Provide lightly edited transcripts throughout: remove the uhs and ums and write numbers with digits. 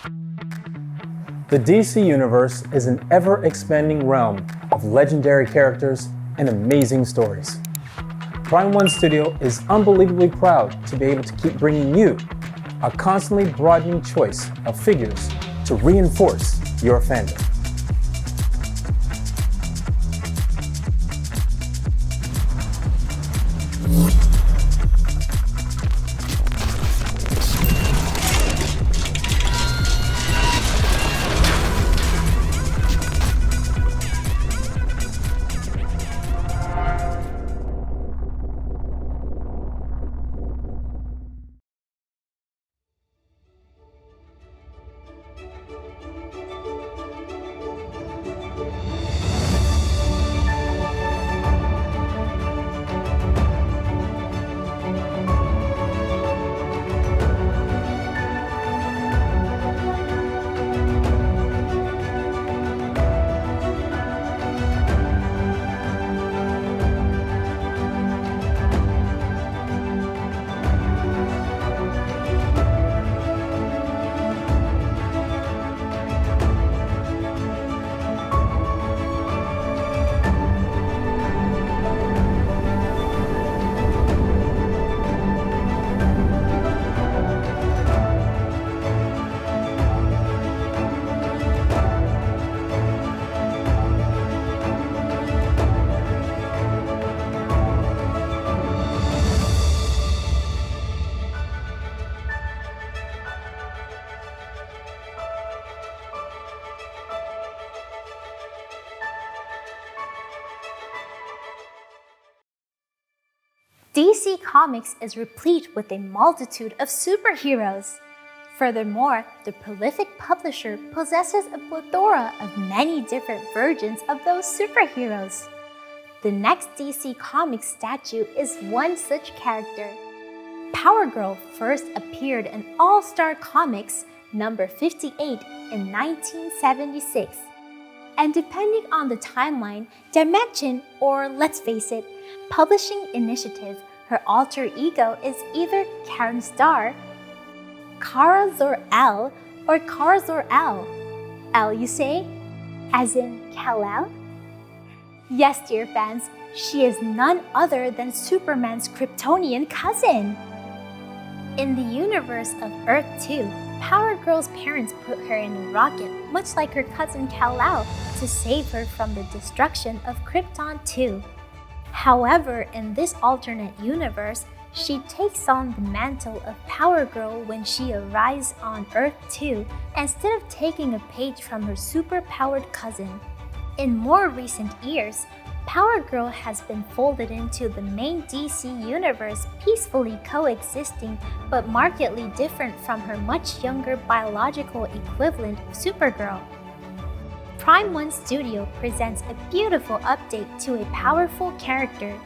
The DC Universe is an ever-expanding realm of legendary characters and amazing stories. Prime One Studio is unbelievably proud to be able to keep bringing you a constantly broadening choice of figures to reinforce your fandom. DC Comics is replete with a multitude of superheroes. Furthermore, the prolific publisher possesses a plethora of many different versions of those superheroes. The next DC Comics statue is one such character. Power Girl first appeared in All-Star Comics number 58 in 1976. And depending on the timeline, dimension, or let's face it, publishing initiative, her alter ego is either Karen Starr, Kara Zor-El, or Kara Zor-El. El, you say? As in Kal-El? Yes, dear fans, she is none other than Superman's Kryptonian cousin. In the universe of Earth 2, Power Girl's parents put her in a rocket, much like her cousin Kal-El, to save her from the destruction of Krypton 2. However, in this alternate universe, she takes on the mantle of Power Girl when she arrives on Earth 2 instead of taking a page from her super-powered cousin. In more recent years, Power Girl has been folded into the main DC universe, peacefully coexisting but markedly different from her much younger biological equivalent, Supergirl. Prime One Studio presents a beautiful update to a powerful character,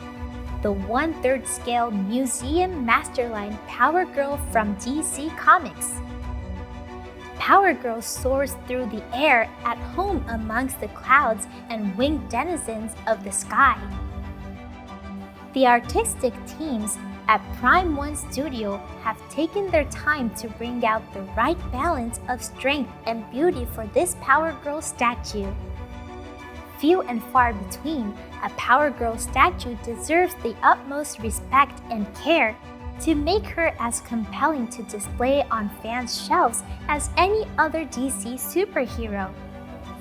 the 1/3 scale museum masterline Power Girl from DC Comics. Power Girl soars through the air at home amongst the clouds and winged denizens of the sky. The artistic teams at Prime One Studio have taken their time to bring out the right balance of strength and beauty for this Power Girl statue. Few and far between, a Power Girl statue deserves the utmost respect and care to make her as compelling to display on fans' shelves as any other DC superhero.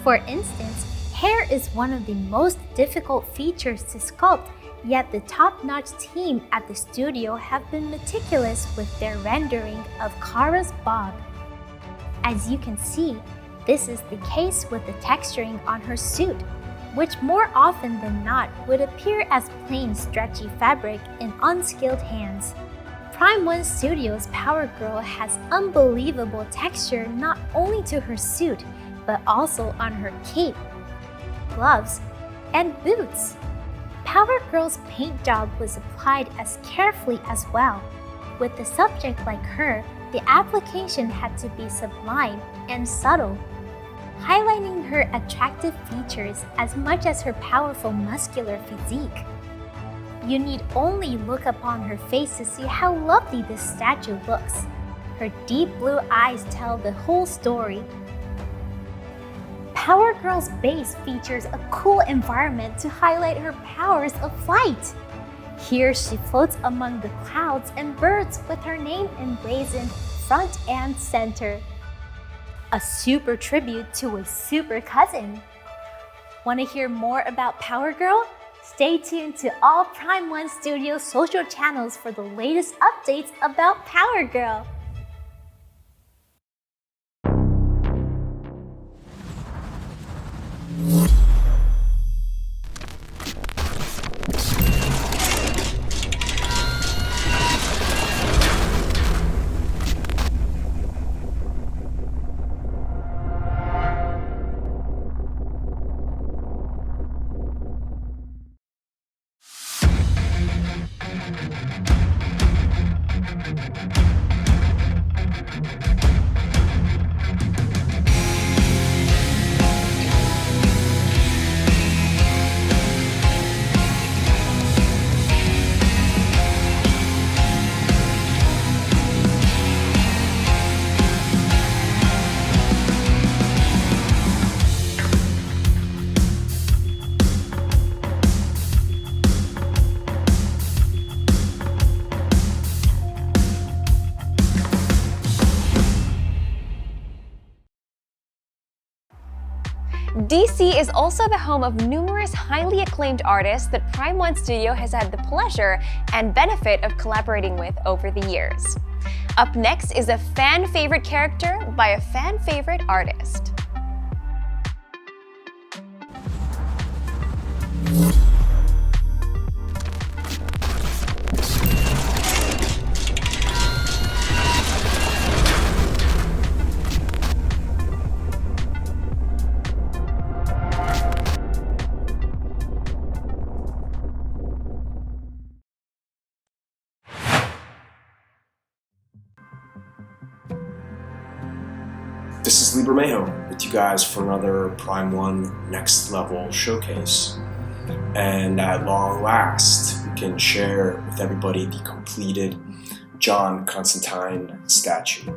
For instance, hair is one of the most difficult features to sculpt, yet the top-notch team at the studio have been meticulous with their rendering of Kara's bob. As you can see, this is the case with the texturing on her suit, which more often than not would appear as plain stretchy fabric in unskilled hands. Prime One Studio's Power Girl has unbelievable texture not only to her suit, but also on her cape, gloves, and boots. Power Girl's paint job was applied as carefully as well. With a subject like her, the application had to be sublime and subtle, highlighting her attractive features as much as her powerful muscular physique. You need only look upon her face to see how lovely this statue looks. Her deep blue eyes tell the whole story. Power Girl's base features a cool environment to highlight her powers of flight. Here she floats among the clouds and birds with her name emblazoned front and center. A super tribute to a super cousin. Want to hear more about Power Girl? Stay tuned to all Prime One Studio social channels for the latest updates about Power Girl. DC is also the home of numerous highly acclaimed artists that Prime One Studio has had the pleasure and benefit of collaborating with over the years. Up next is a fan favorite character by a fan favorite artist. This is Libra Mayo with you guys for another Prime One Next Level showcase. And at long last, we can share with everybody the completed John Constantine statue.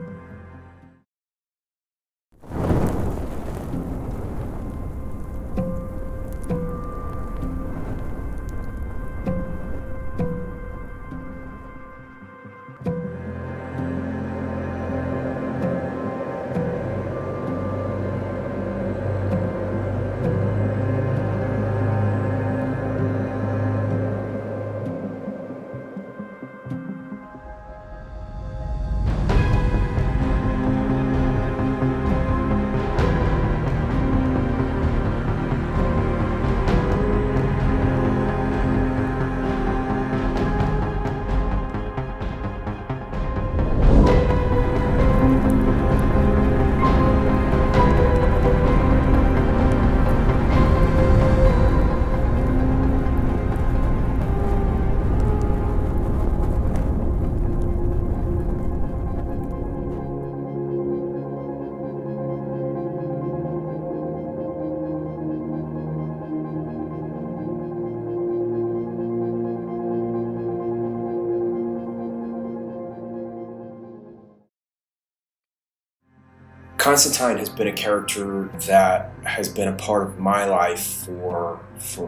Constantine has been a character that has been a part of my life for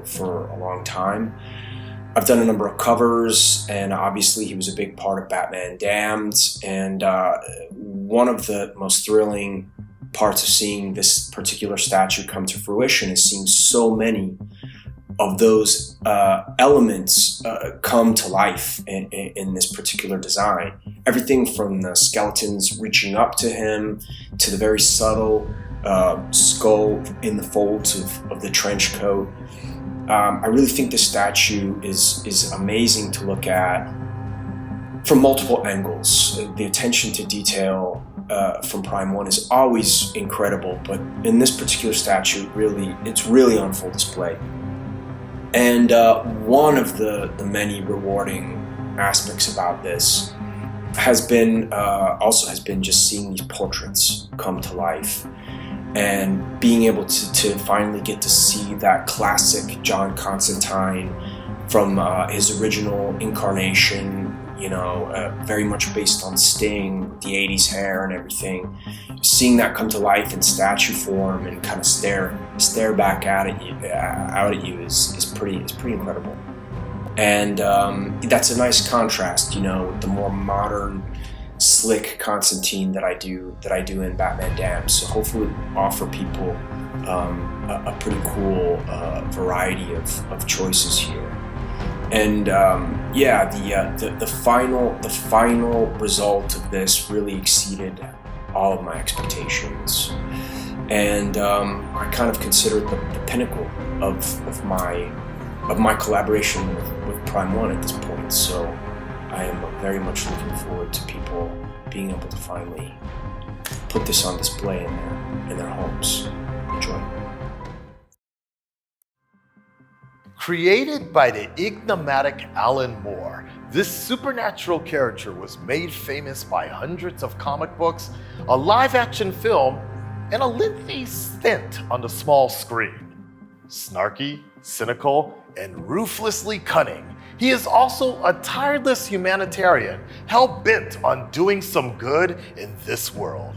a long time. I've done a number of covers, and obviously he was a big part of Batman Damned, and one of the most thrilling parts of seeing this particular statue come to fruition is seeing so many of those elements come to life in this particular design. Everything from the skeletons reaching up to him to the very subtle skull in the folds of the trench coat. I really think this statue is amazing to look at from multiple angles. The attention to detail from Prime One is always incredible, but in this particular statue, it's really on full display. And one of the many rewarding aspects about this has been just seeing these portraits come to life and being able to finally get to see that classic John Constantine from his original incarnation very much based on Sting, the 80s hair and everything. Seeing that come to life in statue form and kind of stare back out at you is pretty incredible. And that's a nice contrast, with the more modern, slick Constantine that I do in Batman Damned. So hopefully offer people a pretty cool variety of choices here. And the final result of this really exceeded all of my expectations, and I kind of consider it the pinnacle of my collaboration with Prime One at this point. So I am very much looking forward to people being able to finally put this on display in their homes. Enjoy. Created by the enigmatic Alan Moore, this supernatural character was made famous by hundreds of comic books, a live-action film, and a lengthy stint on the small screen. Snarky, cynical, and ruthlessly cunning, he is also a tireless humanitarian, hell-bent on doing some good in this world.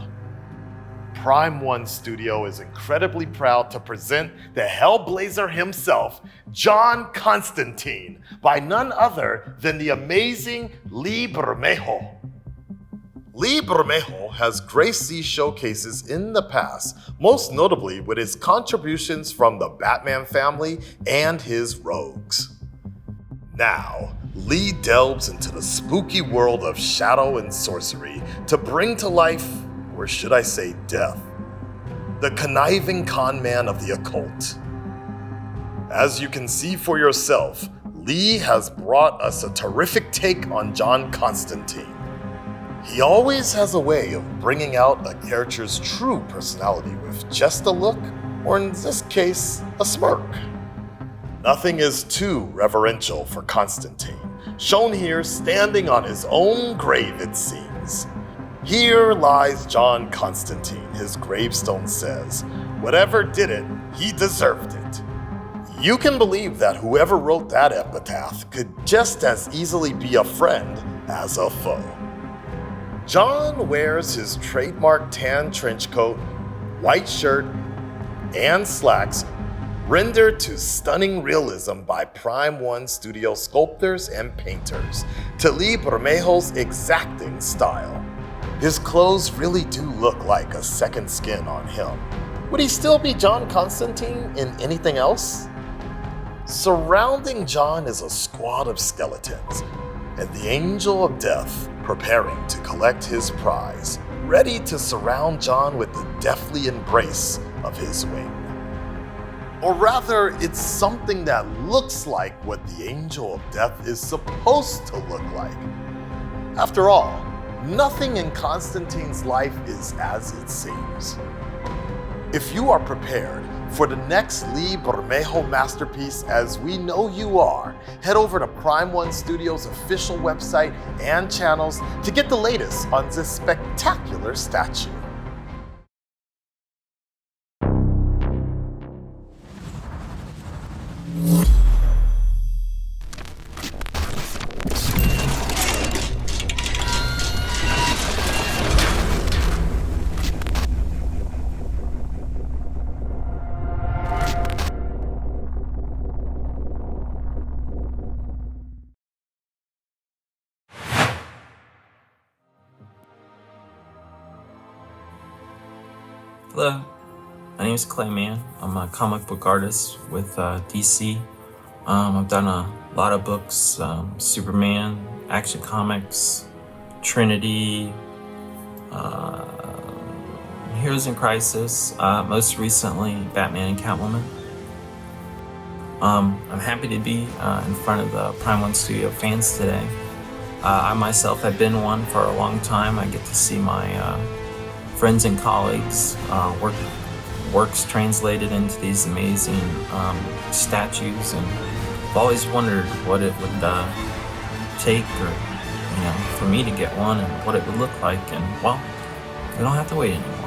Prime One Studio is incredibly proud to present the Hellblazer himself, John Constantine, by none other than the amazing Lee Bermejo. Lee Bermejo has graced these showcases in the past, most notably with his contributions from the Batman family and his rogues. Now, Lee delves into the spooky world of shadow and sorcery to bring to life, or should I say death, the conniving con man of the occult. As you can see for yourself, Lee has brought us a terrific take on John Constantine. He always has a way of bringing out a character's true personality with just a look, or in this case, a smirk. Nothing is too reverential for Constantine, shown here standing on his own grave it seems. Here lies John Constantine, his gravestone says. Whatever did it, he deserved it. You can believe that whoever wrote that epitaph could just as easily be a friend as a foe. John wears his trademark tan trench coat, white shirt, and slacks, rendered to stunning realism by Prime One Studio sculptors and painters, to Lee Bermejo's exacting style. His clothes really do look like a second skin on him. Would he still be John Constantine in anything else? Surrounding John is a squad of skeletons, and the Angel of Death preparing to collect his prize, ready to surround John with the deathly embrace of his wing. Or rather, it's something that looks like what the Angel of Death is supposed to look like. After all, nothing in Constantine's life is as it seems. If you are prepared for the next Lee Bermejo masterpiece, as we know you are, head over to Prime One Studios' official website and channels to get the latest on this spectacular statue. Hello, my name is Clay Mann. I'm a comic book artist with DC. I've done a lot of books, Superman, Action Comics, Trinity, Heroes in Crisis, most recently Batman and Catwoman. I'm happy to be in front of the Prime One Studio fans today. I myself have been one for a long time. I get to see my friends and colleagues works translated into these amazing statues, and I've always wondered what it would take, or for me to get one, and what it would look like. And well, we don't have to wait anymore.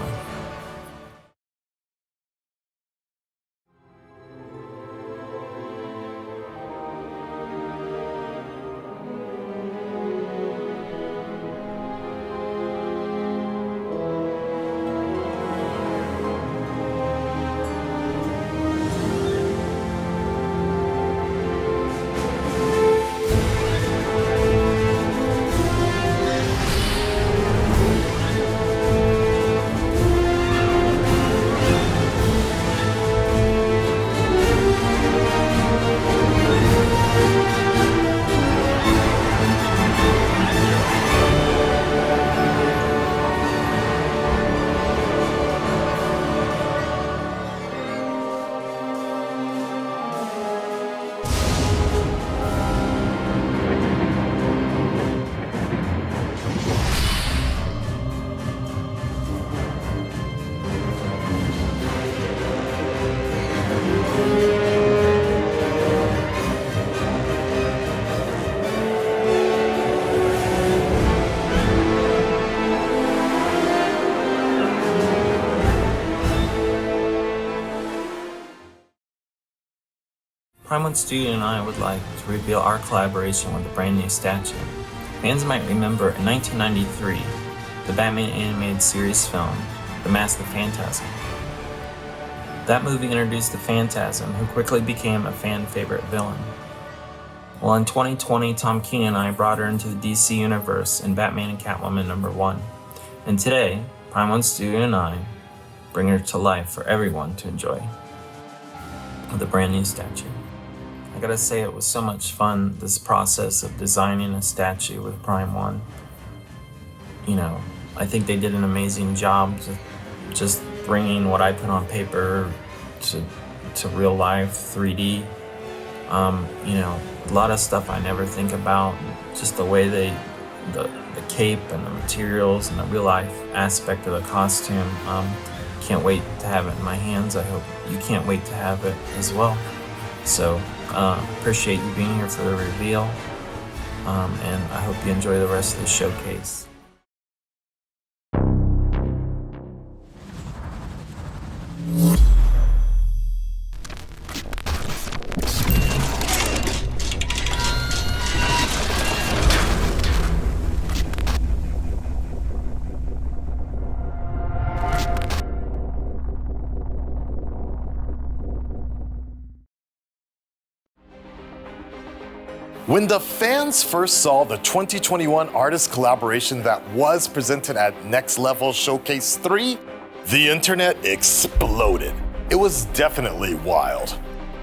Prime One Studio and I would like to reveal our collaboration with a brand new statue. Fans might remember in 1993, the Batman animated series film, The Mask of Phantasm. That movie introduced the Phantasm, who quickly became a fan favorite villain. Well, in 2020, Tom King and I brought her into the DC universe in Batman and Catwoman #1. And today, Prime One Studio and I bring her to life for everyone to enjoy with a brand new statue. I gotta say, it was so much fun, this process of designing a statue with Prime One. You know, I think they did an amazing job to just bringing what I put on paper to real life 3D. You know, a lot of stuff I never think about, just the way the cape and the materials and the real life aspect of the costume. Can't wait to have it in my hands. I hope you can't wait to have it as well. So appreciate you being here for the reveal, and I hope you enjoy the rest of the showcase. When the fans first saw the 2021 artist collaboration that was presented at Next Level Showcase 3, the internet exploded. It was definitely wild.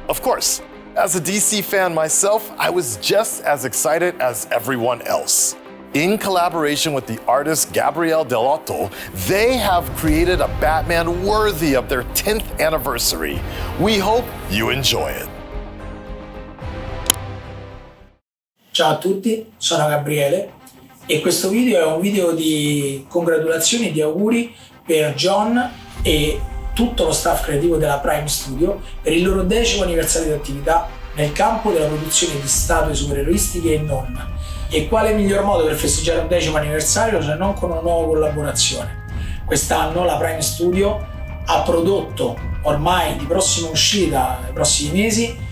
Of course, as a DC fan myself, I was just as excited as everyone else. In collaboration with the artist Gabriele Dell'Otto, they have created a Batman worthy of their 10th anniversary. We hope you enjoy it. Ciao a tutti, sono Gabriele e questo video è un video di congratulazioni e di auguri per John e tutto lo staff creativo della Prime Studio per il loro 10° anniversario di attività nel campo della produzione di statue supereroistiche e non. E quale miglior modo per festeggiare un 10° anniversario se non con una nuova collaborazione? Quest'anno la Prime Studio ha prodotto, ormai di prossima uscita nei prossimi mesi,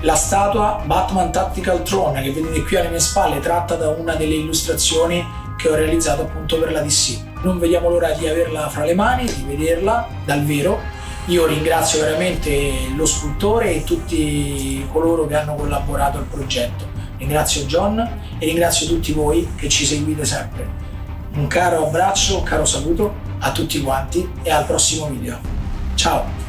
la statua Batman Tactical Throne che vedete qui alle mie spalle, tratta da una delle illustrazioni che ho realizzato appunto per la DC. Non vediamo l'ora di averla fra le mani, di vederla dal vero. Io ringrazio veramente lo scultore e tutti coloro che hanno collaborato al progetto. Ringrazio John e ringrazio tutti voi che ci seguite sempre. Un caro abbraccio, un caro saluto a tutti quanti e al prossimo video. Ciao!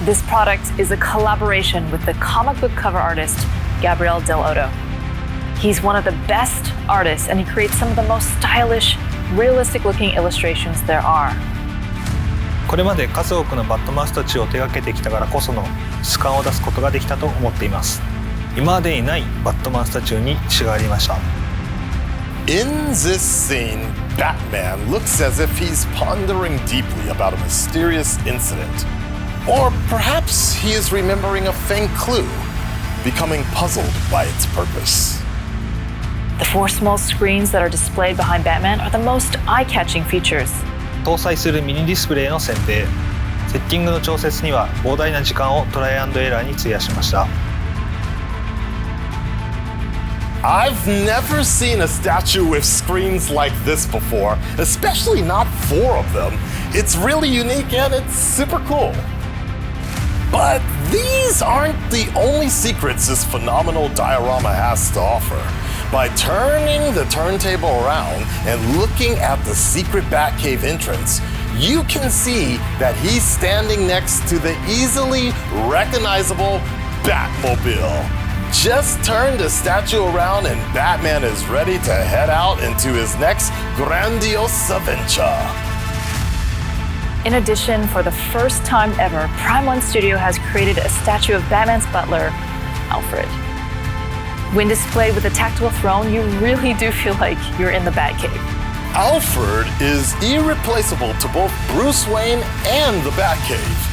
This product is a collaboration with the comic book cover artist, Gabriele Dell'Otto. He's one of the best artists and he creates some of the most stylish, realistic-looking illustrations there are. これまで数多くのバットマンスタチューを手掛けてきたからこその質感を出すことができたと思っています。今までにないバットマンスタチューに仕上がりました。In this scene, Batman looks as if he's pondering deeply about a mysterious incident. Or perhaps he is remembering a faint clue, becoming puzzled by its purpose. The 4 small screens that are displayed behind Batman are the most eye-catching features. 搭載するミニディスプレイの選定、セッティングの調節には膨大な時間をトライアンドエラーに費やしました。I've never seen a statue with screens like this before, especially not 4 of them. It's really unique and it's super cool. But these aren't the only secrets this phenomenal diorama has to offer. By turning the turntable around and looking at the secret Batcave entrance, you can see that he's standing next to the easily recognizable Batmobile. Just turn the statue around and Batman is ready to head out into his next grandiose adventure. In addition, for the first time ever, Prime One Studio has created a statue of Batman's butler, Alfred. When displayed with a tactile throne, you really do feel like you're in the Batcave. Alfred is irreplaceable to both Bruce Wayne and the Batcave.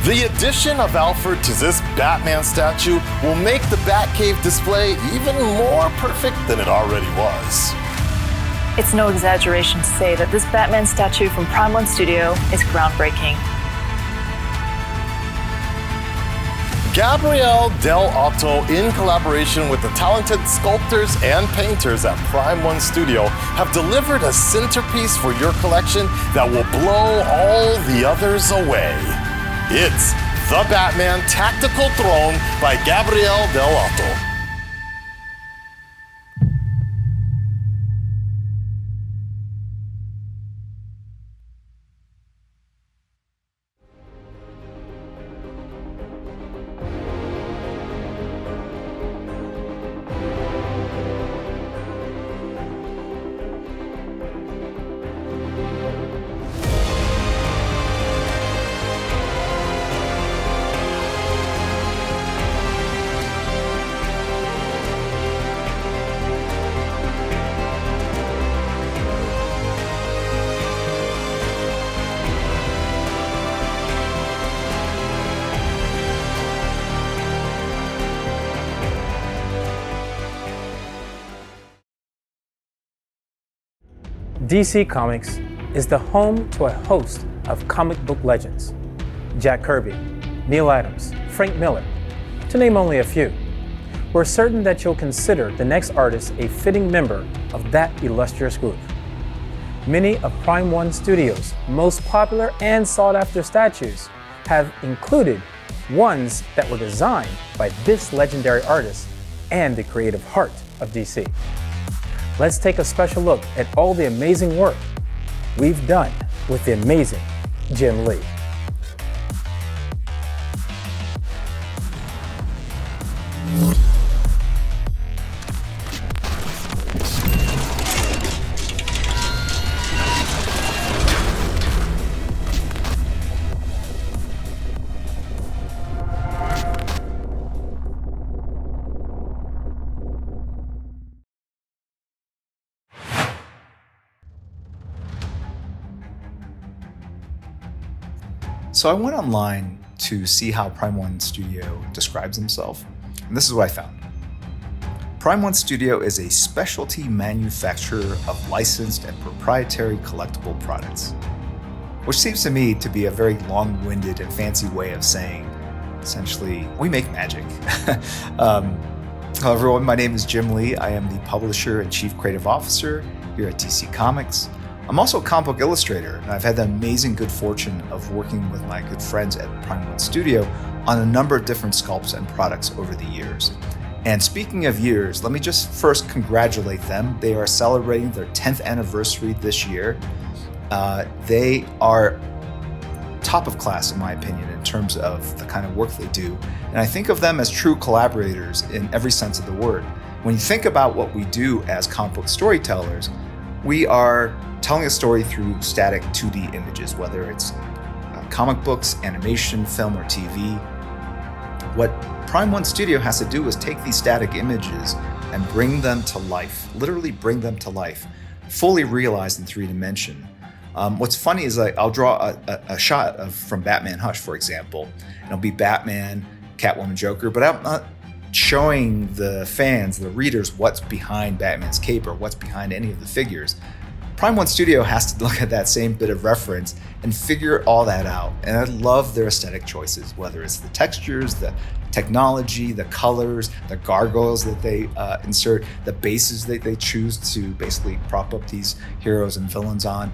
The addition of Alfred to this Batman statue will make the Batcave display even more perfect than it already was. It's no exaggeration to say that this Batman statue from Prime One Studio is groundbreaking. Gabriele Dell'Otto, in collaboration with the talented sculptors and painters at Prime One Studio, have delivered a centerpiece for your collection that will blow all the others away. It's The Batman Tactical Throne by Gabriele Dell'Otto. DC Comics is the home to a host of comic book legends. Jack Kirby, Neil Adams, Frank Miller, to name only a few. We're certain that you'll consider the next artist a fitting member of that illustrious group. Many of Prime One Studios' most popular and sought-after statues have included ones that were designed by this legendary artist and the creative heart of DC. Let's take a special look at all the amazing work we've done with the amazing Jim Lee. So I went online to see how Prime One Studio describes himself, and this is what I found. Prime One Studio is a specialty manufacturer of licensed and proprietary collectible products, which seems to me to be a very long-winded and fancy way of saying, essentially, we make magic. Hello everyone, my name is Jim Lee. I am the publisher and chief creative officer here at DC Comics. I'm also a comic book illustrator, and I've had the amazing good fortune of working with my good friends at Prime One Studio on a number of different sculpts and products over the years. And speaking of years, let me just first congratulate them. They are celebrating their 10th anniversary this year. They are top of class, in my opinion, in terms of the kind of work they do. And I think of them as true collaborators in every sense of the word. When you think about what we do as comic book storytellers, we are telling a story through static 2D images, whether it's comic books, animation, film, or TV. What Prime One Studio has to do is take these static images and bring them to life, literally bring them to life, fully realized in 3D. What's funny is I'll draw a shot from Batman Hush, for example. It'll be Batman, Catwoman, Joker, but I'm not showing the fans, the readers, what's behind Batman's cape or what's behind any of the figures. Prime One Studio has to look at that same bit of reference and figure all that out. And I love their aesthetic choices, whether it's the textures, the technology, the colors, the gargoyles that they insert, the bases that they choose to basically prop up these heroes and villains on.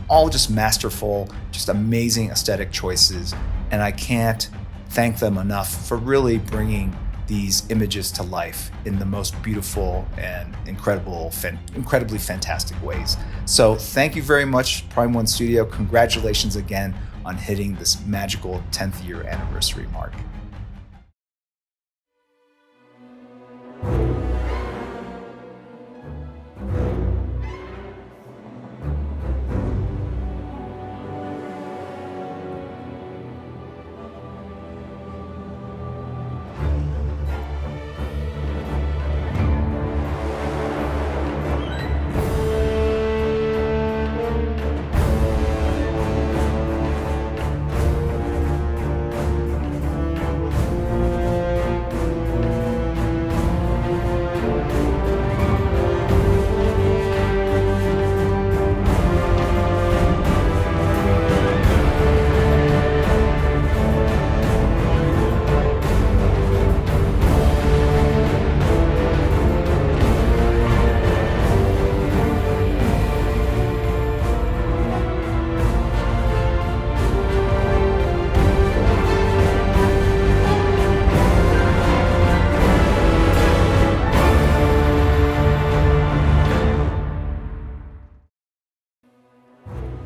All just masterful, just amazing aesthetic choices. And I can't thank them enough for really bringing these images to life in the most beautiful and incredibly fantastic ways. So thank you very much, Prime One Studio. Congratulations again on hitting this magical 10th year anniversary mark.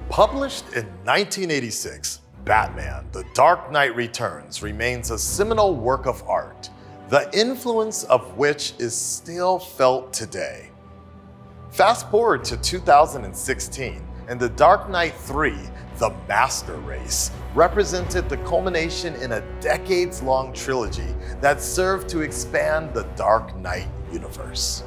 Published in 1986, Batman: The Dark Knight Returns remains a seminal work of art, the influence of which is still felt today. Fast forward to 2016, and The Dark Knight 3, The Master Race, represented the culmination in a decades-long trilogy that served to expand the Dark Knight universe.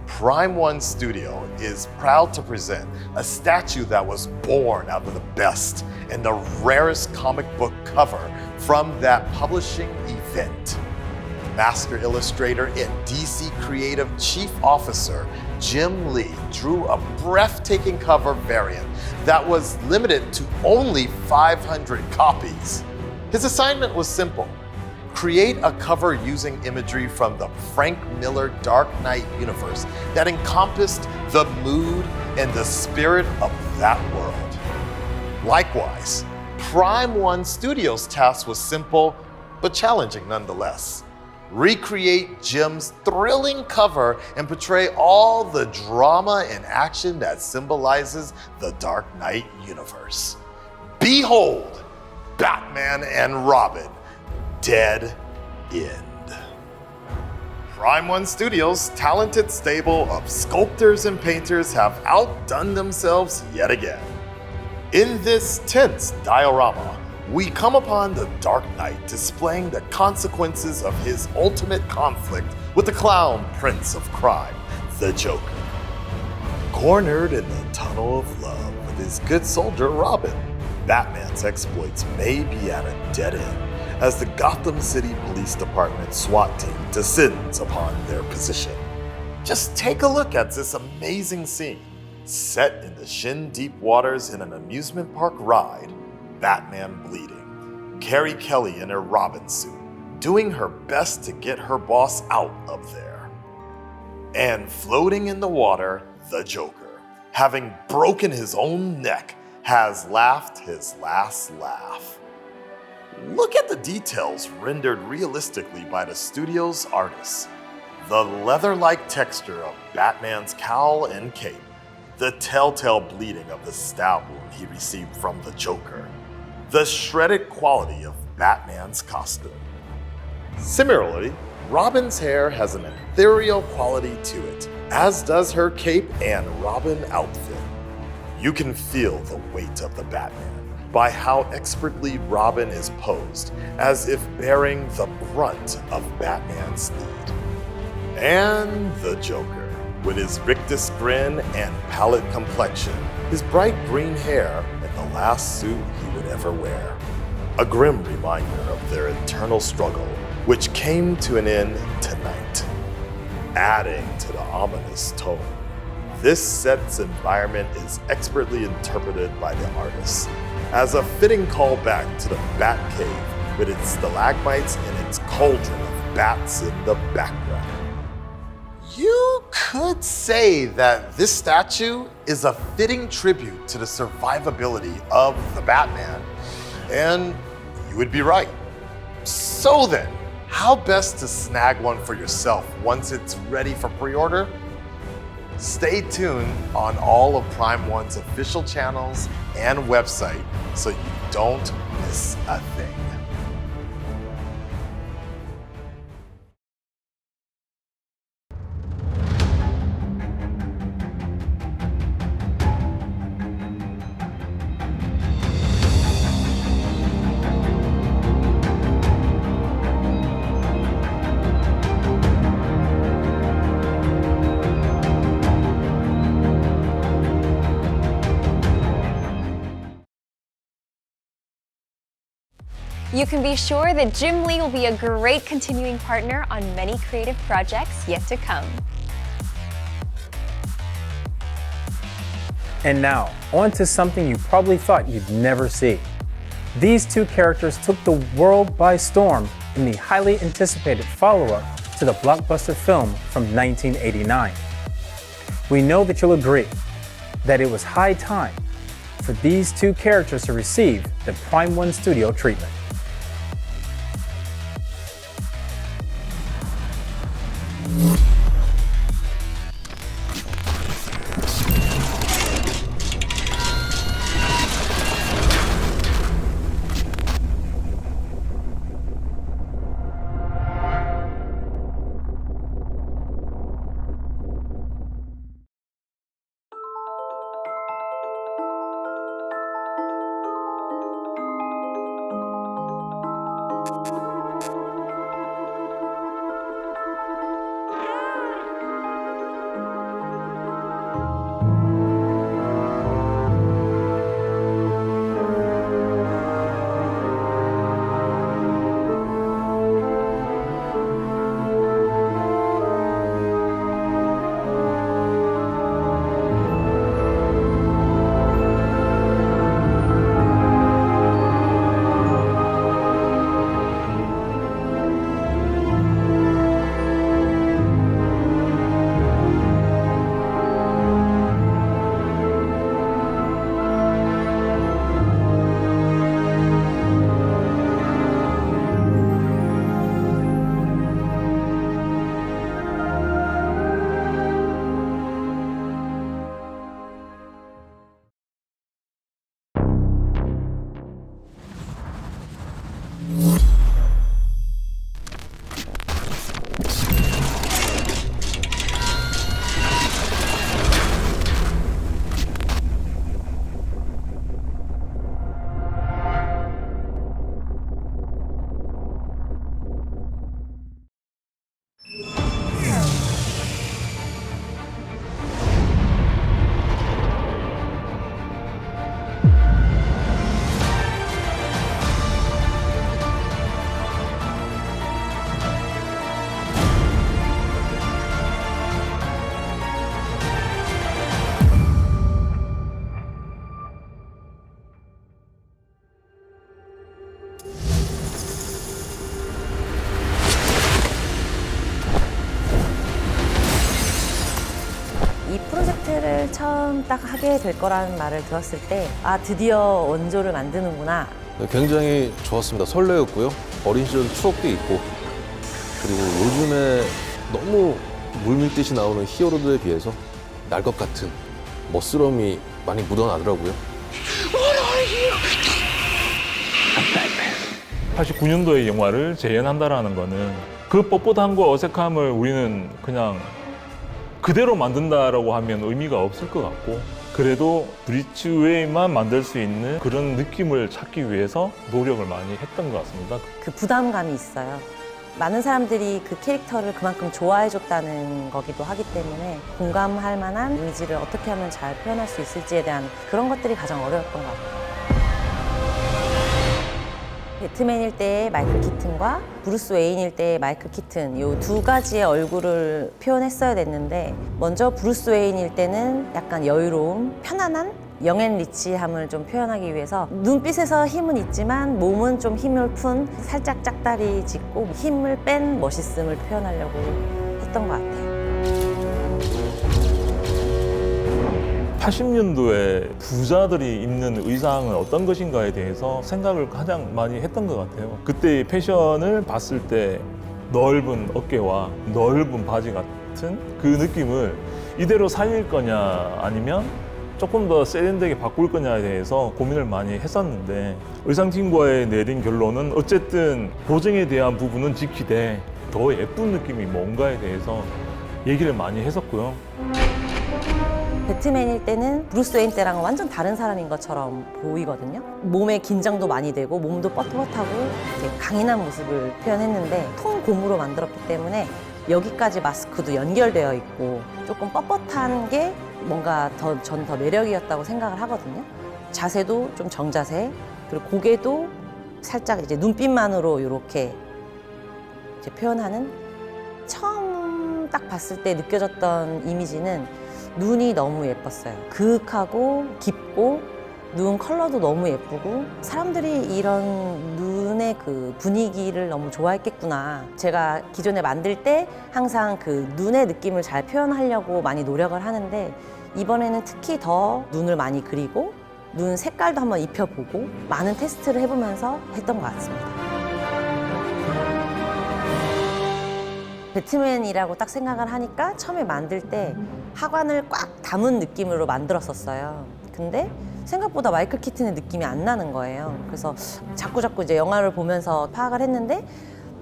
Prime One Studio is proud to present a statue that was born out of the best and the rarest comic book cover from that publishing event. Master illustrator and DC Creative Chief Officer Jim Lee drew a breathtaking cover variant that was limited to only 500 copies. His assignment was simple: create a cover using imagery from the Frank Miller Dark Knight universe that encompassed the mood and the spirit of that world. Likewise, Prime One Studios' task was simple, but challenging nonetheless. Recreate Jim's thrilling cover and portray all the drama and action that symbolizes the Dark Knight universe. Behold, Batman and Robin, Dead End. Prime One Studios' talented stable of sculptors and painters have outdone themselves yet again. In this tense diorama, we come upon the Dark Knight displaying the consequences of his ultimate conflict with the clown prince of crime, the Joker. Cornered in the tunnel of love with his good soldier Robin, Batman's exploits may be at a dead end as the Gotham City Police Department SWAT team descends upon their position. Just take a look at this amazing scene. Set in the shin-deep waters in an amusement park ride, Batman bleeding, Carrie Kelly in her Robin suit, doing her best to get her boss out of there. And floating in the water, the Joker, having broken his own neck, has laughed his last laugh. Look at the details rendered realistically by the studio's artists. The leather-like texture of Batman's cowl and cape, the telltale bleeding of the stab wound he received from the Joker, the shredded quality of Batman's costume. Similarly, Robin's hair has an ethereal quality to it, as does her cape and Robin outfit. You can feel the weight of the Batman by how expertly Robin is posed, as if bearing the brunt of Batman's need. And the Joker, with his rictus grin and pallid complexion, his bright green hair, and the last suit he would ever wear. A grim reminder of their eternal struggle, which came to an end tonight. Adding to the ominous tone, This set's environment is expertly interpreted by the artist as a fitting callback to the Batcave with its stalagmites and its cauldron of bats in the background. You could say that this statue is a fitting tribute to the survivability of the Batman, and you would be right. So then, how best to snag one for yourself once it's ready for pre-order? Stay tuned on all of Prime One's official channels and website so you don't miss a thing. You can be sure that Jim Lee will be a great continuing partner on many creative projects yet to come. And now, on to something you probably thought you'd never see. These two characters took the world by storm in the highly anticipated follow-up to the blockbuster film from 1989. We know that you'll agree that it was high time for these two characters to receive the Prime One Studio treatment. 이 프로젝트를 처음 딱 하게 될 거라는 말을 들었을 때 아, 드디어 원조를 만드는구나. 굉장히 좋았습니다. 설레었고요. 어린 시절 추억도 있고, 그리고 요즘에 너무 물밀듯이 나오는 히어로들에 비해서 날 것 같은 멋스러움이 많이 묻어나더라고요. 89년도의 영화를 재현한다라는 거는 그 뻣뻣함과 어색함을 우리는 그냥 그대로 만든다라고 하면 의미가 없을 것 같고, 그래도 브리츠 웨이만 만들 수 있는 그런 느낌을 찾기 위해서 노력을 많이 했던 것 같습니다. 그 부담감이 있어요. 많은 사람들이 그 캐릭터를 그만큼 좋아해줬다는 거기도 하기 때문에 공감할 만한 이미지를 어떻게 하면 잘 표현할 수 있을지에 대한 그런 것들이 가장 어려웠던 것 같아요. 배트맨일 때의 마이클 키튼과 브루스 웨인일 때의 마이클 키튼 이 두 가지의 얼굴을 표현했어야 됐는데 먼저 브루스 웨인일 때는 약간 여유로움, 편안한 영앤리치함을 좀 표현하기 위해서 눈빛에서 힘은 있지만 몸은 좀 힘을 푼 살짝 짝다리 짚고 힘을 뺀 멋있음을 표현하려고 했던 것 같아요. 80년도에 부자들이 입는 의상은 어떤 것인가에 대해서 생각을 가장 많이 했던 것 같아요. 그때의 패션을 봤을 때 넓은 어깨와 넓은 바지 같은 그 느낌을 이대로 살릴 거냐 아니면 조금 더 세련되게 바꿀 거냐에 대해서 고민을 많이 했었는데 의상팀과의 내린 결론은 어쨌든 보정에 대한 부분은 지키되 더 예쁜 느낌이 뭔가에 대해서 얘기를 많이 했었고요. 배트맨일 때는 브루스 웨인 때랑은 완전 다른 사람인 것처럼 보이거든요. 몸에 긴장도 많이 되고 몸도 뻣뻣하고 이렇게 강인한 모습을 표현했는데 통고무로 만들었기 때문에 여기까지 마스크도 연결되어 있고 조금 뻣뻣한 게 뭔가 전 더 매력이었다고 생각을 하거든요. 자세도 좀 정자세, 그리고 고개도 살짝 이제 눈빛만으로 이렇게 이제 표현하는, 처음 딱 봤을 때 느껴졌던 이미지는 눈이 너무 예뻤어요. 그윽하고 깊고 눈 컬러도 너무 예쁘고 사람들이 이런 눈의 그 분위기를 너무 좋아했겠구나. 제가 기존에 만들 때 항상 그 눈의 느낌을 잘 표현하려고 많이 노력을 하는데 이번에는 특히 더 눈을 많이 그리고 눈 색깔도 한번 입혀보고 많은 테스트를 해보면서 했던 것 같습니다. 배트맨이라고 딱 생각을 하니까 처음에 만들 때 하관을 꽉 담은 느낌으로 만들었었어요. 근데 생각보다 마이클 키튼의 느낌이 안 나는 거예요. 그래서 자꾸 이제 영화를 보면서 파악을 했는데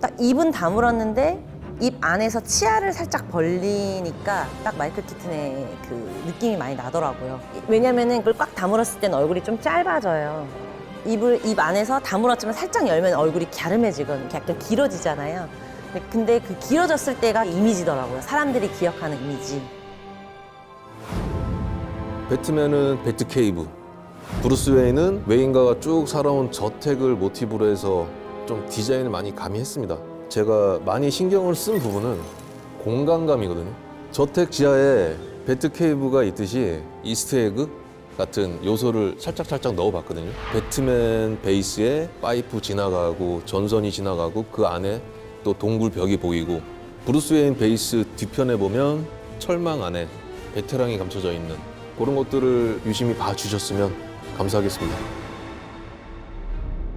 딱 입은 다물었는데 입 안에서 치아를 살짝 벌리니까 딱 마이클 키튼의 그 느낌이 많이 나더라고요. 왜냐면은 그걸 꽉 다물었을 때는 얼굴이 좀 짧아져요. 입 안에서 다물었지만 살짝 열면 얼굴이 갸름해지거든요. 약간 길어지잖아요. 근데 그 길어졌을 때가 이미지더라고요. 사람들이 기억하는 이미지. 배트맨은 배트케이브, 브루스 웨인은 웨인가가 쭉 살아온 저택을 모티브로 해서 좀 디자인을 많이 가미했습니다. 제가 많이 신경을 쓴 부분은 공간감이거든요. 저택 지하에 배트케이브가 있듯이 이스트에그 같은 요소를 살짝 넣어봤거든요. 배트맨 베이스에 파이프 지나가고 전선이 지나가고 그 안에 또 동굴 벽이 보이고, 브루스 웨인 베이스 뒤편에 보면 철망 안에 베테랑이 감춰져 있는 그런 것들을 유심히 봐주셨으면 감사하겠습니다.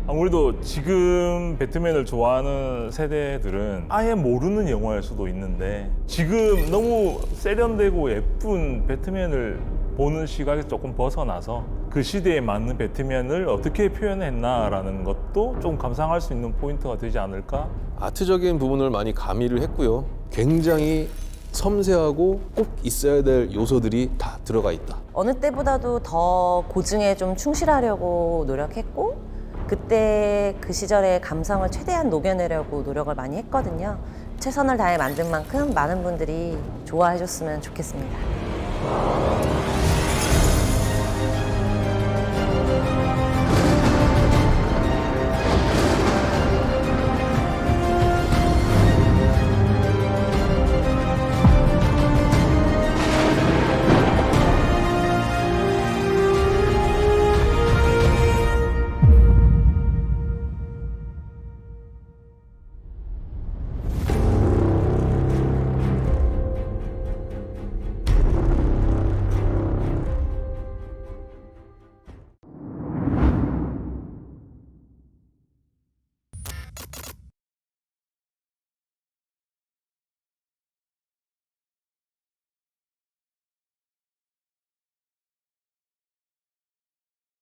아무래도 지금 배트맨을 좋아하는 세대들은 아예 모르는 영화일 수도 있는데 지금 너무 세련되고 예쁜 배트맨을 보는 시각에 조금 벗어나서 그 시대에 맞는 배트맨을 어떻게 표현했나라는 것도 좀 감상할 수 있는 포인트가 되지 않을까? 아트적인 부분을 많이 가미를 했고요. 굉장히 섬세하고 꼭 있어야 될 요소들이 다 들어가 있다. 어느 때보다도 더 고증에 좀 충실하려고 노력했고 그때 그 시절의 감성을 최대한 녹여내려고 노력을 많이 했거든요. 최선을 다해 만든 만큼 많은 분들이 좋아해 줬으면 좋겠습니다.